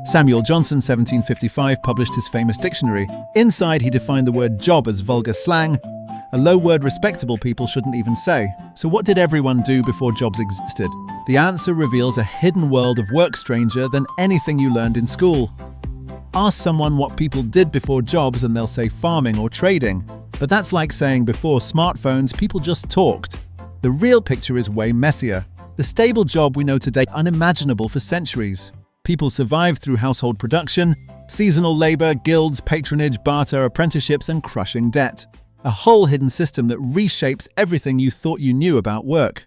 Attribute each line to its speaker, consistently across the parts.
Speaker 1: Samuel Johnson, 1755, published his famous dictionary. Inside, he defined the word job as vulgar slang, a low word respectable people shouldn't even say. So what did everyone do before jobs existed? The answer reveals a hidden world of work stranger than anything you learned in school. Ask someone what people did before jobs and they'll say farming or trading. But that's like saying before smartphones, people just talked. The real picture is way messier. The stable job we know today, unimaginable for centuries. People survived through household production, seasonal labor, guilds, patronage, barter, apprenticeships, and crushing debt. A whole hidden system that reshapes everything you thought you knew about work.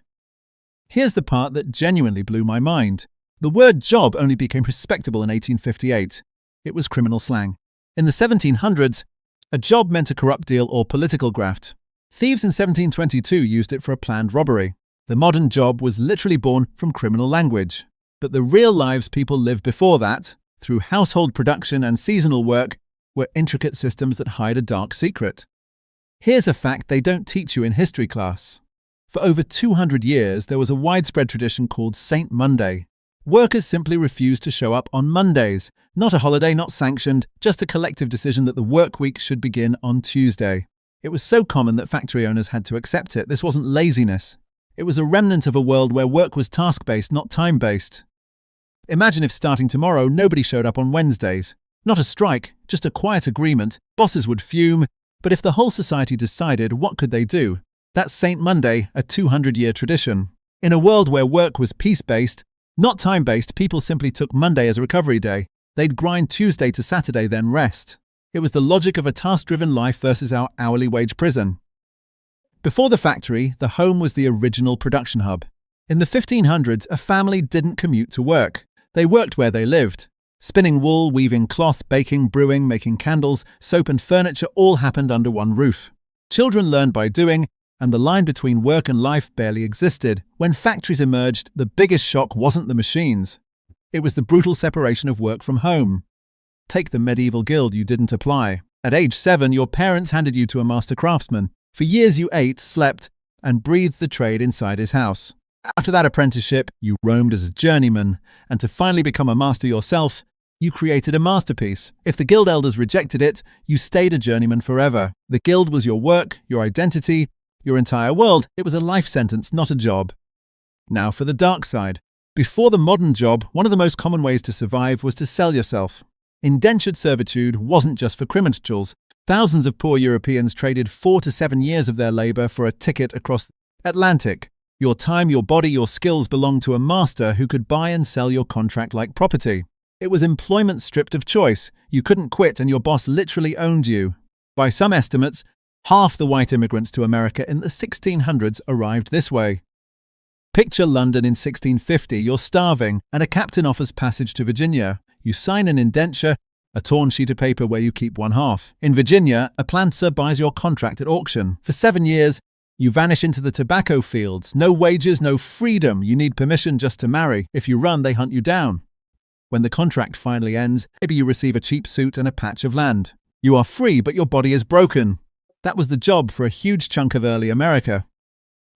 Speaker 1: Here's the part that genuinely blew my mind. The word job only became respectable in 1858. It was criminal slang. In the 1700s, a job meant a corrupt deal or political graft. Thieves in 1722 used it for a planned robbery. The modern job was literally born from criminal language. But the real lives people lived before that, through household production and seasonal work, were intricate systems that hide a dark secret. Here's a fact they don't teach you in history class. For over 200 years, there was a widespread tradition called Saint Monday. Workers simply refused to show up on Mondays. Not a holiday, not sanctioned, just a collective decision that the work week should begin on Tuesday. It was so common that factory owners had to accept it. This wasn't laziness. It was a remnant of a world where work was task-based, not time-based. Imagine if starting tomorrow, nobody showed up on Wednesdays. Not a strike, just a quiet agreement. Bosses would fume. But if the whole society decided, what could they do? That's Saint Monday, a 200-year tradition. In a world where work was peace-based, not time-based, people simply took Monday as a recovery day. They'd grind Tuesday to Saturday, then rest. It was the logic of a task-driven life versus our hourly wage prison. Before the factory, the home was the original production hub. In the 1500s, a family didn't commute to work. They worked where they lived. Spinning wool, weaving cloth, baking, brewing, making candles, soap and furniture all happened under one roof. Children learned by doing, and the line between work and life barely existed. When factories emerged, the biggest shock wasn't the machines. It was the brutal separation of work from home. Take the medieval guild you didn't apply. At age 7, your parents handed you to a master craftsman. For years you ate, slept, and breathed the trade inside his house. After that apprenticeship, you roamed as a journeyman, and to finally become a master yourself, you created a masterpiece. If the guild elders rejected it, you stayed a journeyman forever. The guild was your work, your identity, your entire world. It was a life sentence, not a job. Now for the dark side. Before the modern job, one of the most common ways to survive was to sell yourself. Indentured servitude wasn't just for criminals. Thousands of poor Europeans traded 4 to 7 years of their labor for a ticket across the Atlantic. Your time, your body, your skills belonged to a master who could buy and sell your contract like property. It was employment stripped of choice. You couldn't quit and your boss literally owned you. By some estimates, half the white immigrants to America in the 1600s arrived this way. Picture London in 1650, you're starving, and a captain offers passage to Virginia. You sign an indenture, a torn sheet of paper where you keep one half. In Virginia, a planter buys your contract at auction. For 7 years, you vanish into the tobacco fields. No wages, no freedom. You need permission just to marry. If you run, they hunt you down. When the contract finally ends, maybe you receive a cheap suit and a patch of land. You are free, but your body is broken. That was the job for a huge chunk of early America.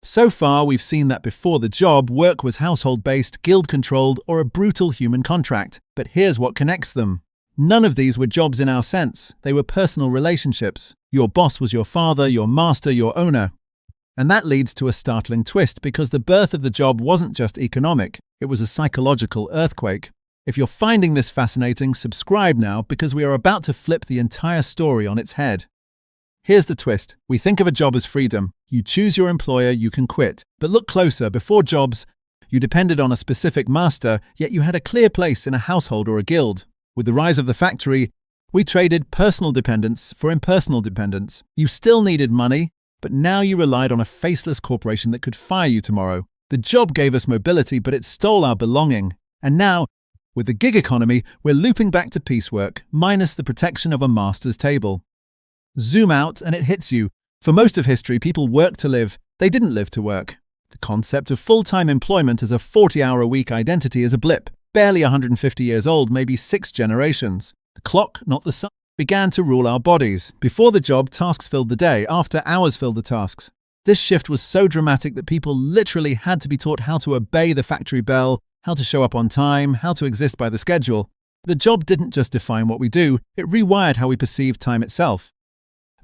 Speaker 1: So far, we've seen that before the job, work was household-based, guild-controlled, or a brutal human contract. But here's what connects them. None of these were jobs in our sense. They were personal relationships. Your boss was your father, your master, your owner. And that leads to a startling twist, because the birth of the job wasn't just economic. It was a psychological earthquake. If you're finding this fascinating, subscribe now, because we are about to flip the entire story on its head. Here's the twist. We think of a job as freedom. You choose your employer, you can quit. But look closer. Before jobs, you depended on a specific master, yet you had a clear place in a household or a guild. With the rise of the factory, we traded personal dependence for impersonal dependence. You still needed money, but now you relied on a faceless corporation that could fire you tomorrow. The job gave us mobility, but it stole our belonging. And now, with the gig economy, we're looping back to piecework, minus the protection of a master's table. Zoom out and it hits you. For most of history, people worked to live. They didn't live to work. The concept of full-time employment as a 40-hour-a-week identity is a blip. Barely 150 years old, maybe 6 generations. The clock, not the sun, began to rule our bodies. Before the job, tasks filled the day. After, hours filled the tasks. This shift was so dramatic that people literally had to be taught how to obey the factory bell, how to show up on time, how to exist by the schedule. The job didn't just define what we do, it rewired how we perceive time itself.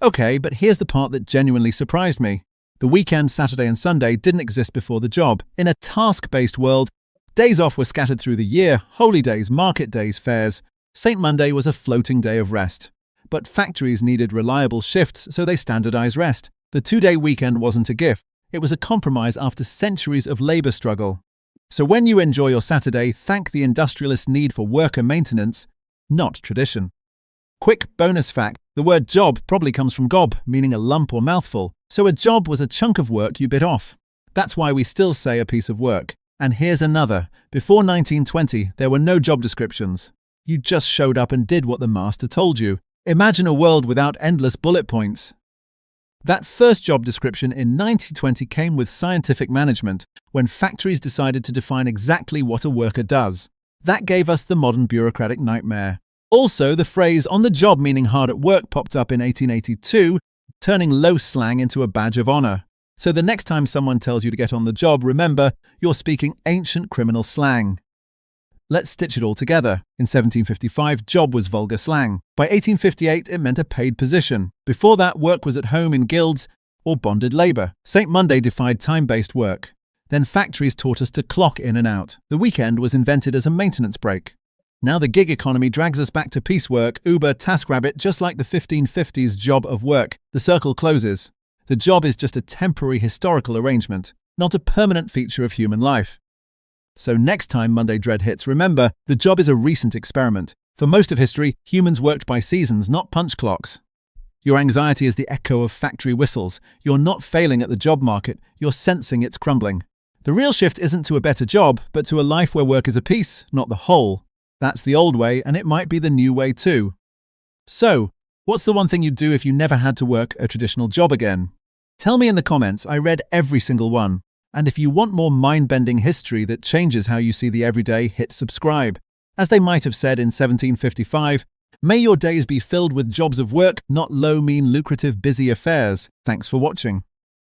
Speaker 1: Okay, but here's the part that genuinely surprised me. The weekend, Saturday and Sunday, didn't exist before the job. In a task-based world, days off were scattered through the year, holy days, market days, fairs. St. Monday was a floating day of rest. But factories needed reliable shifts, so they standardized rest. The 2-day weekend wasn't a gift. It was a compromise after centuries of labor struggle. So when you enjoy your Saturday, thank the industrialist need for worker maintenance, not tradition. Quick bonus fact, the word job probably comes from gob, meaning a lump or mouthful. So a job was a chunk of work you bit off. That's why we still say a piece of work. And here's another. Before 1920, there were no job descriptions. You just showed up and did what the master told you. Imagine a world without endless bullet points. That first job description in 1920 came with scientific management, when factories decided to define exactly what a worker does. That gave us the modern bureaucratic nightmare. Also, the phrase "on the job" meaning hard at work popped up in 1882, turning low slang into a badge of honor. So the next time someone tells you to get on the job, remember, you're speaking ancient criminal slang. Let's stitch it all together. In 1755, job was vulgar slang. By 1858, it meant a paid position. Before that, work was at home in guilds or bonded labor. St. Monday defied time-based work. Then factories taught us to clock in and out. The weekend was invented as a maintenance break. Now the gig economy drags us back to piecework, Uber, TaskRabbit, just like the 1550s job of work. The circle closes. The job is just a temporary historical arrangement, not a permanent feature of human life. So next time Monday Dread hits, remember, the job is a recent experiment. For most of history, humans worked by seasons, not punch clocks. Your anxiety is the echo of factory whistles. You're not failing at the job market, you're sensing it's crumbling. The real shift isn't to a better job, but to a life where work is a piece, not the whole. That's the old way, and it might be the new way too. So, what's the one thing you'd do if you never had to work a traditional job again? Tell me in the comments. I read every single one. And if you want more mind-bending history that changes how you see the everyday, hit subscribe. As they might have said in 1755, may your days be filled with jobs of work, not low, mean, lucrative, busy affairs. Thanks for watching.